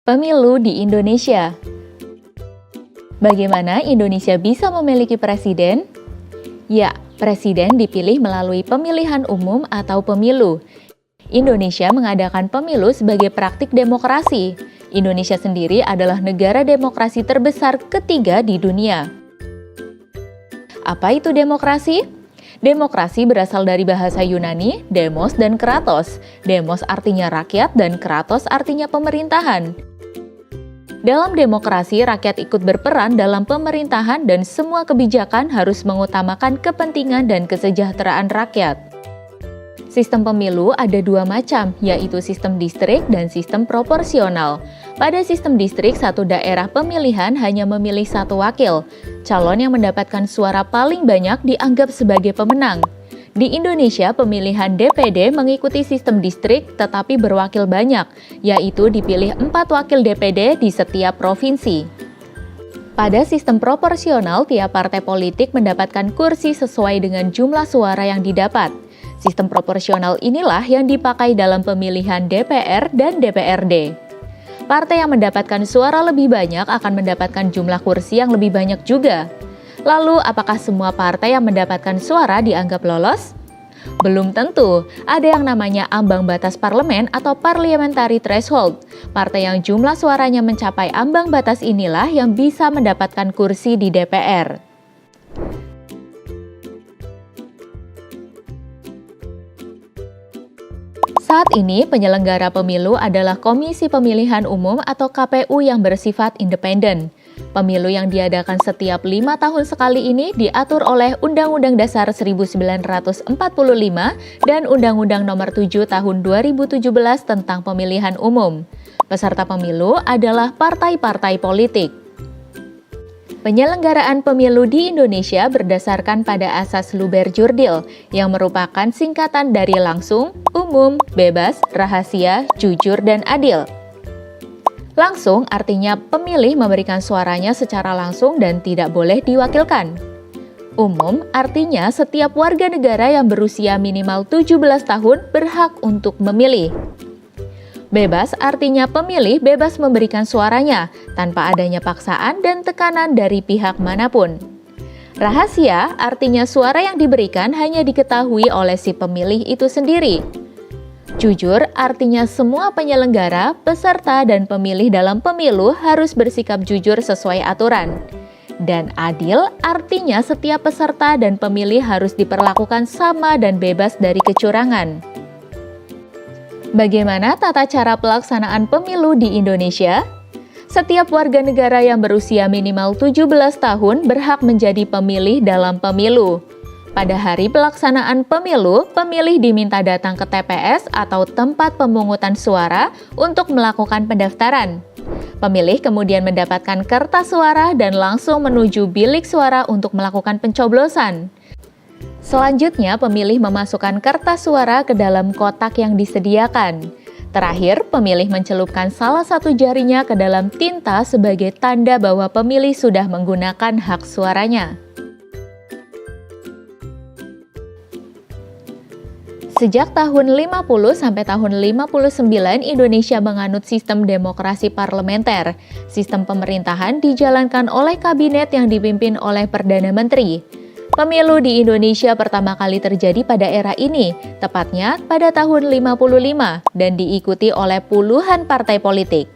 Pemilu di Indonesia. Bagaimana Indonesia bisa memiliki presiden? Ya, presiden dipilih melalui pemilihan umum atau pemilu. Indonesia mengadakan pemilu sebagai praktik demokrasi. Indonesia sendiri adalah negara demokrasi terbesar ketiga di dunia. Apa itu demokrasi? Demokrasi berasal dari bahasa Yunani, demos dan kratos. Demos artinya rakyat dan kratos artinya pemerintahan. Dalam demokrasi, rakyat ikut berperan dalam pemerintahan dan semua kebijakan harus mengutamakan kepentingan dan kesejahteraan rakyat. Sistem pemilu ada dua macam, yaitu sistem distrik dan sistem proporsional. Pada sistem distrik, satu daerah pemilihan hanya memilih satu wakil. Calon yang mendapatkan suara paling banyak dianggap sebagai pemenang. Di Indonesia, pemilihan DPD mengikuti sistem distrik tetapi berwakil banyak, yaitu dipilih 4 wakil DPD di setiap provinsi. Pada sistem proporsional, tiap partai politik mendapatkan kursi sesuai dengan jumlah suara yang didapat. Sistem proporsional inilah yang dipakai dalam pemilihan DPR dan DPRD. Partai yang mendapatkan suara lebih banyak akan mendapatkan jumlah kursi yang lebih banyak juga. Lalu, apakah semua partai yang mendapatkan suara dianggap lolos? Belum tentu. Ada yang namanya ambang batas parlemen atau parliamentary threshold. Partai yang jumlah suaranya mencapai ambang batas inilah yang bisa mendapatkan kursi di DPR. Saat ini, penyelenggara pemilu adalah Komisi Pemilihan Umum atau KPU yang bersifat independen. Pemilu yang diadakan setiap 5 tahun sekali ini diatur oleh Undang-Undang Dasar 1945 dan Undang-Undang Nomor 7 Tahun 2017 tentang Pemilihan Umum. Peserta pemilu adalah partai-partai politik. Penyelenggaraan pemilu di Indonesia berdasarkan pada asas Luber-Jurdil yang merupakan singkatan dari langsung, umum, bebas, rahasia, jujur, dan adil. Langsung artinya pemilih memberikan suaranya secara langsung dan tidak boleh diwakilkan. Umum artinya setiap warga negara yang berusia minimal 17 tahun berhak untuk memilih. Bebas artinya pemilih bebas memberikan suaranya tanpa adanya paksaan dan tekanan dari pihak manapun. Rahasia artinya suara yang diberikan hanya diketahui oleh si pemilih itu sendiri. Jujur artinya semua penyelenggara, peserta, dan pemilih dalam pemilu harus bersikap jujur sesuai aturan. Dan adil artinya setiap peserta dan pemilih harus diperlakukan sama dan bebas dari kecurangan. Bagaimana tata cara pelaksanaan pemilu di Indonesia? Setiap warga negara yang berusia minimal 17 tahun berhak menjadi pemilih dalam pemilu. Pada hari pelaksanaan pemilu, pemilih diminta datang ke TPS atau tempat pemungutan suara untuk melakukan pendaftaran. Pemilih kemudian mendapatkan kertas suara dan langsung menuju bilik suara untuk melakukan pencoblosan. Selanjutnya, pemilih memasukkan kertas suara ke dalam kotak yang disediakan. Terakhir, pemilih mencelupkan salah satu jarinya ke dalam tinta sebagai tanda bahwa pemilih sudah menggunakan hak suaranya. Sejak tahun 50 sampai tahun 59, Indonesia menganut sistem demokrasi parlementer. Sistem pemerintahan dijalankan oleh kabinet yang dipimpin oleh Perdana Menteri. Pemilu di Indonesia pertama kali terjadi pada era ini, tepatnya pada tahun 55, dan diikuti oleh puluhan partai politik.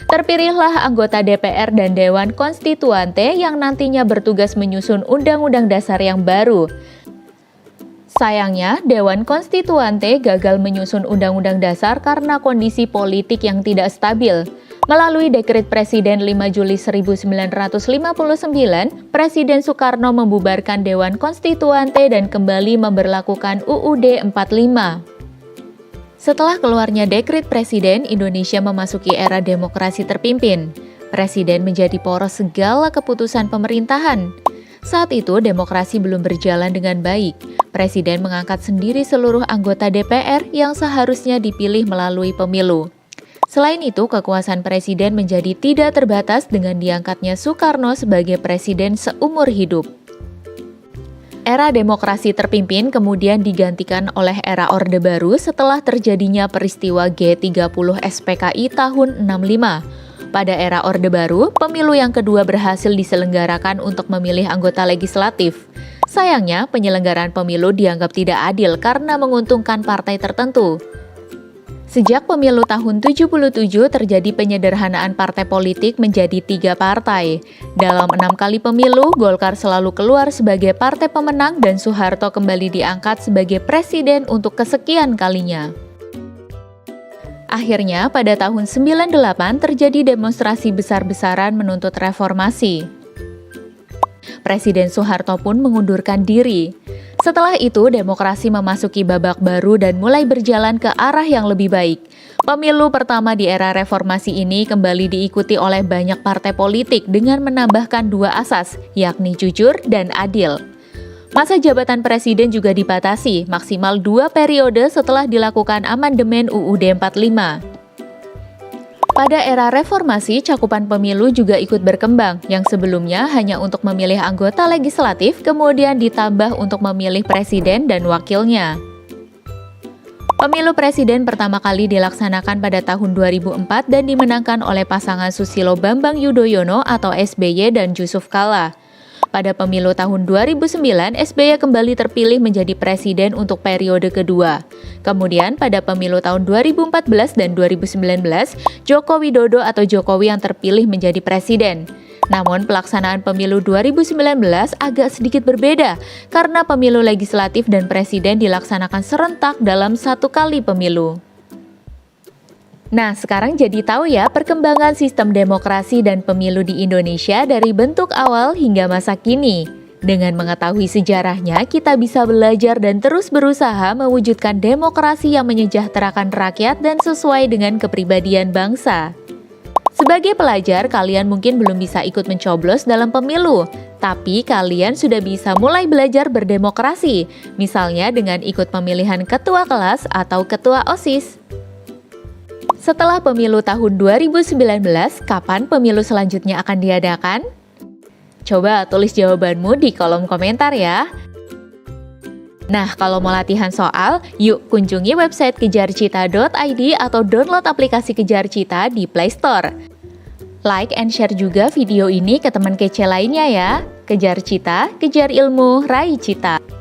Terpilihlah anggota DPR dan Dewan Konstituante yang nantinya bertugas menyusun Undang-Undang Dasar yang baru. Sayangnya, Dewan Konstituante gagal menyusun Undang-Undang Dasar karena kondisi politik yang tidak stabil. Melalui Dekret Presiden 5 Juli 1959, Presiden Soekarno membubarkan Dewan Konstituante dan kembali memberlakukan UUD 45. Setelah keluarnya Dekret Presiden, Indonesia memasuki era demokrasi terpimpin. Presiden menjadi poros segala keputusan pemerintahan. Saat itu, demokrasi belum berjalan dengan baik. Presiden mengangkat sendiri seluruh anggota DPR yang seharusnya dipilih melalui pemilu. Selain itu, kekuasaan presiden menjadi tidak terbatas dengan diangkatnya Soekarno sebagai presiden seumur hidup. Era demokrasi terpimpin kemudian digantikan oleh era Orde Baru setelah terjadinya peristiwa G30 SPKI tahun 65. Pada era Orde Baru, pemilu yang kedua berhasil diselenggarakan untuk memilih anggota legislatif. Sayangnya, penyelenggaraan pemilu dianggap tidak adil karena menguntungkan partai tertentu. Sejak pemilu tahun 77 terjadi penyederhanaan partai politik menjadi 3 partai. Dalam 6 kali pemilu, Golkar selalu keluar sebagai partai pemenang dan Soeharto kembali diangkat sebagai presiden untuk kesekian kalinya. Akhirnya, pada tahun 98 terjadi demonstrasi besar-besaran menuntut reformasi. Presiden Soeharto pun mengundurkan diri. Setelah itu, demokrasi memasuki babak baru dan mulai berjalan ke arah yang lebih baik. Pemilu pertama di era reformasi ini kembali diikuti oleh banyak partai politik dengan menambahkan 2 asas, yakni jujur dan adil. Masa jabatan presiden juga dibatasi, maksimal 2 periode setelah dilakukan amandemen UUD 45. Pada era reformasi, cakupan pemilu juga ikut berkembang, yang sebelumnya hanya untuk memilih anggota legislatif, kemudian ditambah untuk memilih presiden dan wakilnya. Pemilu presiden pertama kali dilaksanakan pada tahun 2004 dan dimenangkan oleh pasangan Susilo Bambang Yudhoyono atau SBY dan Jusuf Kalla. Pada pemilu tahun 2009, SBY kembali terpilih menjadi presiden untuk periode kedua. Kemudian pada pemilu tahun 2014 dan 2019, Joko Widodo atau Jokowi yang terpilih menjadi presiden. Namun pelaksanaan pemilu 2019 agak sedikit berbeda karena pemilu legislatif dan presiden dilaksanakan serentak dalam 1 kali pemilu. Nah, sekarang jadi tahu ya perkembangan sistem demokrasi dan pemilu di Indonesia dari bentuk awal hingga masa kini. Dengan mengetahui sejarahnya, kita bisa belajar dan terus berusaha mewujudkan demokrasi yang menyejahterakan rakyat dan sesuai dengan kepribadian bangsa. Sebagai pelajar, kalian mungkin belum bisa ikut mencoblos dalam pemilu, tapi kalian sudah bisa mulai belajar berdemokrasi, misalnya dengan ikut pemilihan ketua kelas atau ketua OSIS. Setelah pemilu tahun 2019, kapan pemilu selanjutnya akan diadakan? Coba tulis jawabanmu di kolom komentar ya. Nah, kalau mau latihan soal, yuk kunjungi website kejarcita.id atau download aplikasi Kejar Cita di Play Store. Like and share juga video ini ke teman kece lainnya ya. Kejar Cita, kejar ilmu, raih cita.